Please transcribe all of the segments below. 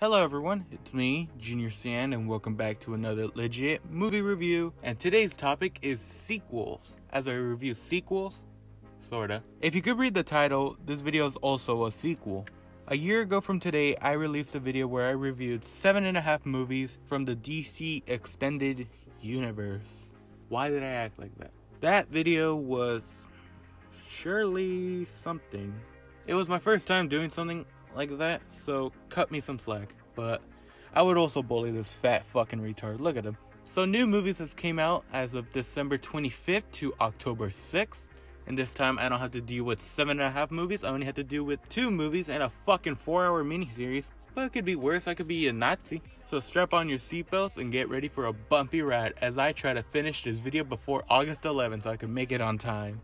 Hello everyone, it's me, Junior San, and welcome back to another legit movie review. And today's topic is sequels. As I review sequels, sorta. If you could read the title, this video is also a sequel. A year ago from today, I released a video where I reviewed 7.5 movies from the DC Extended Universe. Why did I act like that? That video was surely something. It was my first time doing something like that, so cut me some slack. But I would also bully this fat fucking retard. Look at him. So new movies has came out as of December 25th to October 6th. And this time I don't have to deal with 7.5 movies. I only have to deal with 2 movies and a fucking 4-hour miniseries. But it could be worse. I could be a Nazi. So strap on your seatbelts and get ready for a bumpy ride as I try to finish this video before August 11th so I can make it on time.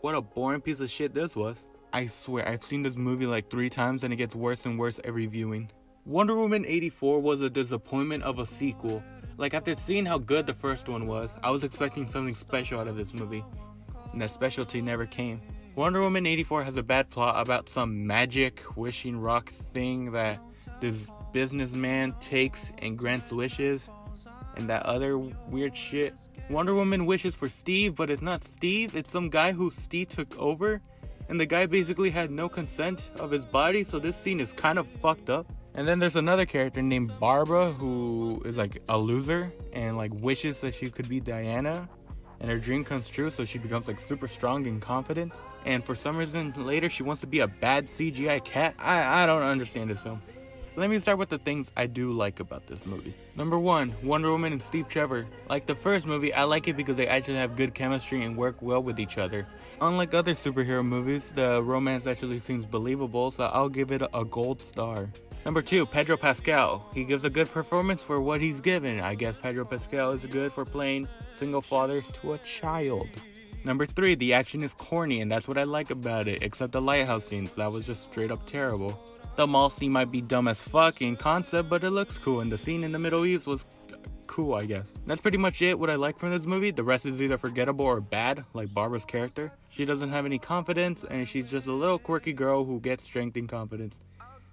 What a boring piece of shit this was. I swear, I've seen this movie like 3 times and it gets worse and worse every viewing. Wonder Woman 84 was a disappointment of a sequel. Like, after seeing how good the first one was, I was expecting something special out of this movie. And that specialty never came. Wonder Woman 84 has a bad plot about some magic wishing rock thing that this businessman takes and grants wishes. And that other weird shit. Wonder Woman wishes for Steve, but it's not Steve. It's some guy who Steve took over. And the guy basically had no consent of his body, so this scene is kind of fucked up. And then there's another character named Barbara who is like a loser and like wishes that she could be Diana. And her dream comes true, so she becomes like super strong and confident. And for some reason later she wants to be a bad CGI cat. I don't understand this film. Let me start with the things I do like about this movie. Number 1, Wonder Woman and Steve Trevor. Like the first movie, I like it because they actually have good chemistry and work well with each other. Unlike other superhero movies, the romance actually seems believable, so I'll give it a gold star. Number 2, Pedro Pascal. He gives a good performance for what he's given. I guess Pedro Pascal is good for playing single fathers to a child. Number 3, the action is corny, and that's what I like about it, except the lighthouse scenes. That was just straight up terrible. The mall scene might be dumb as fuck in concept, but it looks cool, and the scene in the Middle East was cool, I guess. That's pretty much it, what I like from this movie. The rest is either forgettable or bad, like Barbara's character. She doesn't have any confidence, and she's just a little quirky girl who gets strength and confidence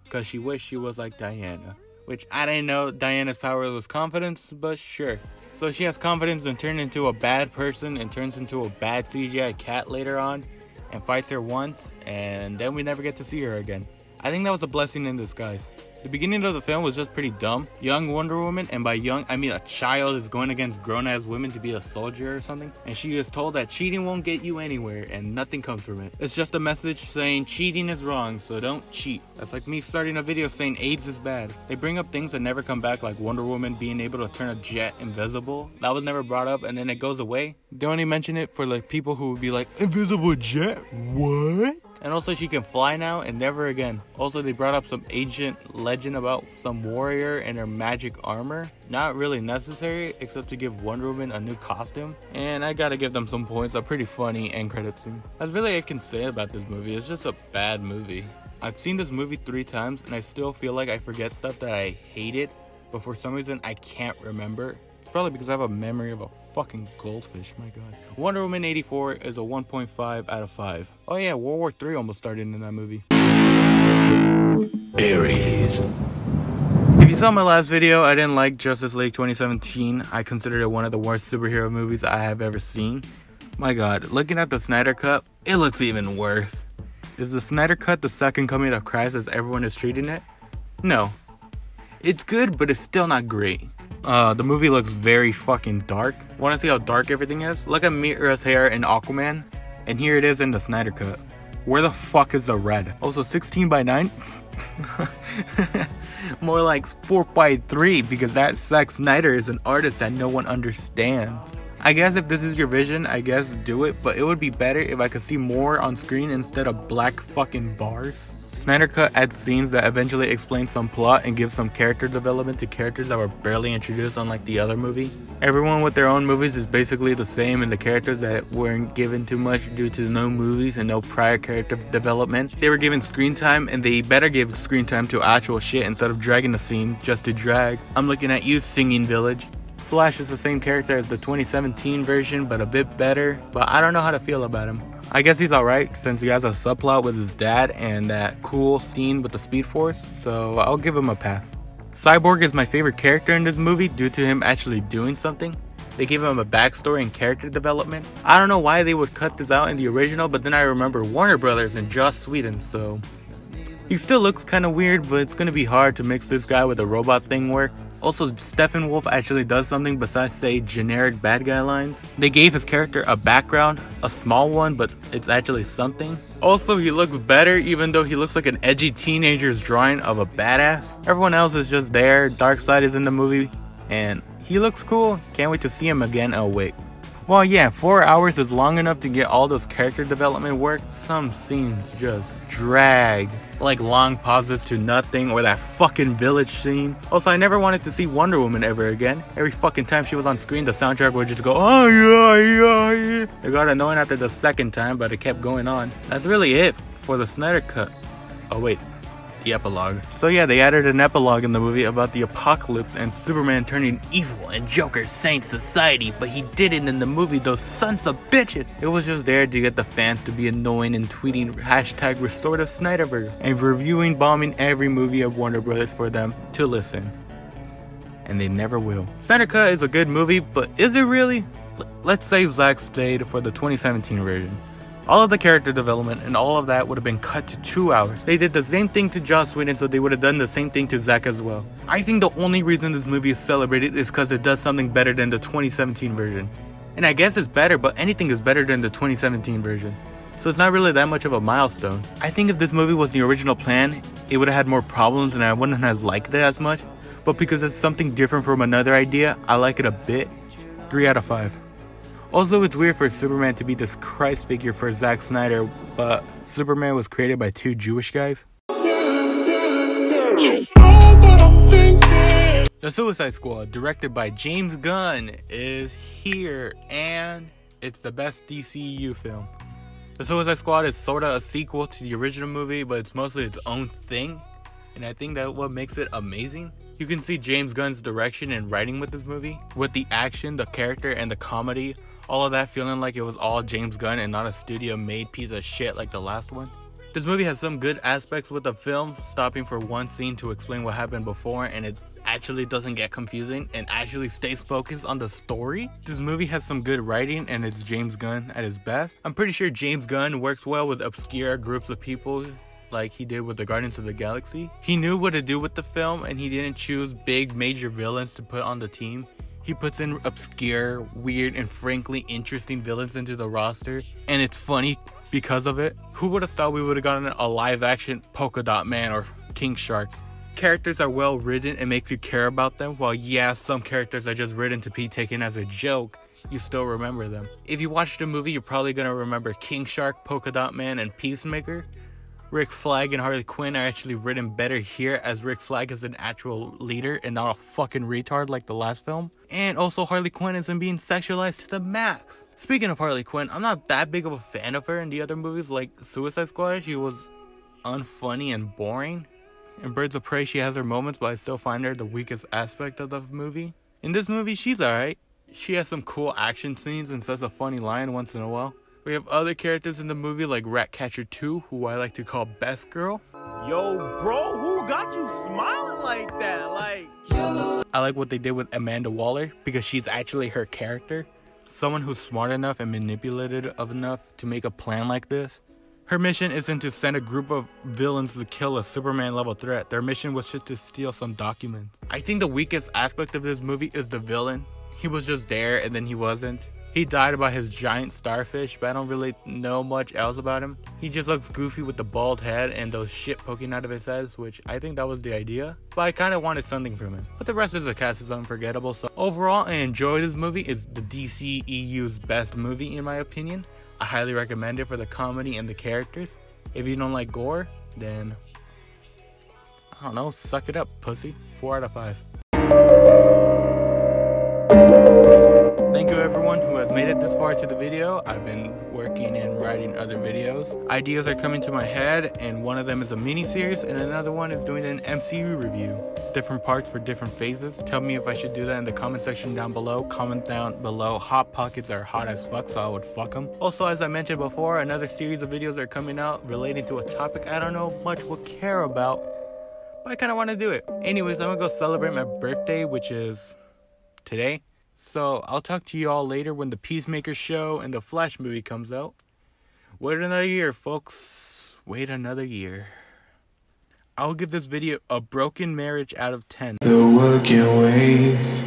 because she wished she was like Diana. Which, I didn't know Diana's power was confidence, but sure. So she has confidence and turns into a bad person and turns into a bad CGI cat later on and fights her once, and then we never get to see her again. I think that was a blessing in disguise. The beginning of the film was just pretty dumb. Young Wonder Woman, and by young, I mean a child, is going against grown-ass women to be a soldier or something. And she is told that cheating won't get you anywhere, and nothing comes from it. It's just a message saying cheating is wrong, so don't cheat. That's like me starting a video saying AIDS is bad. They bring up things that never come back, like Wonder Woman being able to turn a jet invisible. That was never brought up, and then it goes away. They only mention it for like people who would be like, invisible jet? What? And also she can fly now and never again. Also they brought up some ancient legend about some warrior and her magic armor. Not really necessary except to give Wonder Woman a new costume. And I gotta give them some points. A pretty funny end credit scene. That's really all I can say about this movie. It's just a bad movie. I've seen this movie 3 times and I still feel like I forget stuff that I hated. But for some reason I can't remember. Probably because I have a memory of a fucking goldfish, my god. Wonder Woman 84 is a 1.5 out of 5. Oh yeah, World War III almost started in that movie. Aries. If you saw my last video, I didn't like Justice League 2017. I considered it one of the worst superhero movies I have ever seen. My god, looking at the Snyder Cut, it looks even worse. Is the Snyder Cut the second coming of Christ as everyone is treating it? No. It's good, but it's still not great. The movie looks very fucking dark. Wanna see how dark everything is? Look at Mira's hair in Aquaman, and here it is in the Snyder Cut. Where the fuck is the red? Also 16:9? More like 4:3 because that Zack Snyder is an artist that no one understands. I guess if this is your vision, I guess do it, but it would be better if I could see more on screen instead of black fucking bars. Snyder Cut adds scenes that eventually explain some plot and give some character development to characters that were barely introduced unlike the other movie. Everyone with their own movies is basically the same, and the characters that weren't given too much due to no movies and no prior character development, they were given screen time, and they better give screen time to actual shit instead of dragging the scene just to drag. I'm looking at you, Singing Village. Flash is the same character as the 2017 version, but a bit better, but I don't know how to feel about him. I guess he's alright since he has a subplot with his dad and that cool scene with the Speed Force, so I'll give him a pass. Cyborg is my favorite character in this movie due to him actually doing something. They gave him a backstory and character development. I don't know why they would cut this out in the original, but then I remember Warner Brothers and Joss Whedon, so... He still looks kinda weird, but it's gonna be hard to mix this guy with a robot thing work. Also, Steppenwolf actually does something besides say generic bad guy lines. They gave his character a background, a small one, but it's actually something. Also, he looks better even though he looks like an edgy teenager's drawing of a badass. Everyone else is just there. Darkseid is in the movie, and he looks cool. Can't wait to see him again. Oh wait. Well, yeah, 4 hours is long enough to get all those character development work. Some scenes just drag. Like long pauses to nothing, or that fucking village scene. Also, I never wanted to see Wonder Woman ever again. Every fucking time she was on screen, the soundtrack would just go, oh yeah. It got annoying after the second time, but it kept going on. That's really it for the Snyder Cut. Oh wait. The epilogue. So yeah, they added an epilogue in the movie about the apocalypse and Superman turning evil and Joker saving society, but he didn't in the movie, those sons of bitches. It was just there to get the fans to be annoying and tweeting hashtag restore the Snyderverse and reviewing bombing every movie of Warner Brothers for them to listen. And they never will. Snyder Cut is a good movie, but is it really? Let's say Zack stayed for the 2017 version. All of the character development and all of that would have been cut to 2 hours. They did the same thing to Joss Whedon, so they would have done the same thing to Zack as well. I think the only reason this movie is celebrated is because it does something better than the 2017 version. And I guess it's better, but anything is better than the 2017 version. So it's not really that much of a milestone. I think if this movie was the original plan, it would have had more problems and I wouldn't have liked it as much. But because it's something different from another idea, I like it a bit. 3 out of 5. Also, it's weird for Superman to be this Christ figure for Zack Snyder, but Superman was created by 2 Jewish guys. The Suicide Squad, directed by James Gunn, is here, and it's the best DCEU film. The Suicide Squad is sorta a sequel to the original movie, but it's mostly its own thing, and I think that's what makes it amazing. You can see James Gunn's direction and writing with this movie, with the action, the character, and the comedy. All of that feeling like it was all James Gunn and not a studio-made piece of shit like the last one. This movie has some good aspects with the film, stopping for one scene to explain what happened before, and it actually doesn't get confusing and actually stays focused on the story. This movie has some good writing and it's James Gunn at his best. I'm pretty sure James Gunn works well with obscure groups of people like he did with the Guardians of the Galaxy. He knew what to do with the film and he didn't choose big major villains to put on the team. He puts in obscure, weird, and frankly interesting villains into the roster, and it's funny because of it. Who would have thought we would have gotten a live-action Polka Dot Man or King Shark? Characters are well written and make you care about them, while yeah, some characters are just written to be taken as a joke, you still remember them. If you watch the movie, you're probably gonna remember King Shark, Polka Dot Man, and Peacemaker. Rick Flag and Harley Quinn are actually written better here, as Rick Flag is an actual leader and not a fucking retard like the last film. And also Harley Quinn isn't being sexualized to the max. Speaking of Harley Quinn, I'm not that big of a fan of her in the other movies like Suicide Squad. She was unfunny and boring. In Birds of Prey she has her moments, but I still find her the weakest aspect of the movie. In this movie she's alright. She has some cool action scenes and says a funny line once in a while. We have other characters in the movie like Ratcatcher 2, who I like to call Best Girl. Yo, bro, who got you smiling like that? Like, I like what they did with Amanda Waller because she's actually her character. Someone who's smart enough and manipulative enough to make a plan like this. Her mission isn't to send a group of villains to kill a Superman level threat. Their mission was just to steal some documents. I think the weakest aspect of this movie is the villain. He was just there and then he wasn't. He died by his giant starfish, but I don't really know much else about him. He just looks goofy with the bald head and those shit poking out of his head, which I think that was the idea. But I kind of wanted something from him. But the rest of the cast is unforgettable, so overall I enjoy this movie. It's the DCEU's best movie in my opinion. I highly recommend it for the comedy and the characters. If you don't like gore, then I don't know, suck it up, pussy. 4 out of 5. Thank you everyone who has made it this far to the video, I've been working and writing other videos. Ideas are coming to my head, and one of them is a mini-series, and another one is doing an MCU review. Different parts for different phases. Tell me if I should do that in the comment section down below. Comment down below. Hot Pockets are hot as fuck, so I would fuck them. Also, as I mentioned before, another series of videos are coming out relating to a topic I don't know much will care about, but I kind of want to do it. Anyways, I'm gonna go celebrate my birthday, which is today. So I'll talk to you all later when the Peacemaker show and the Flash movie comes out. Wait another year, folks. Wait another year. I'll give this video a broken marriage out of 10. The working ways.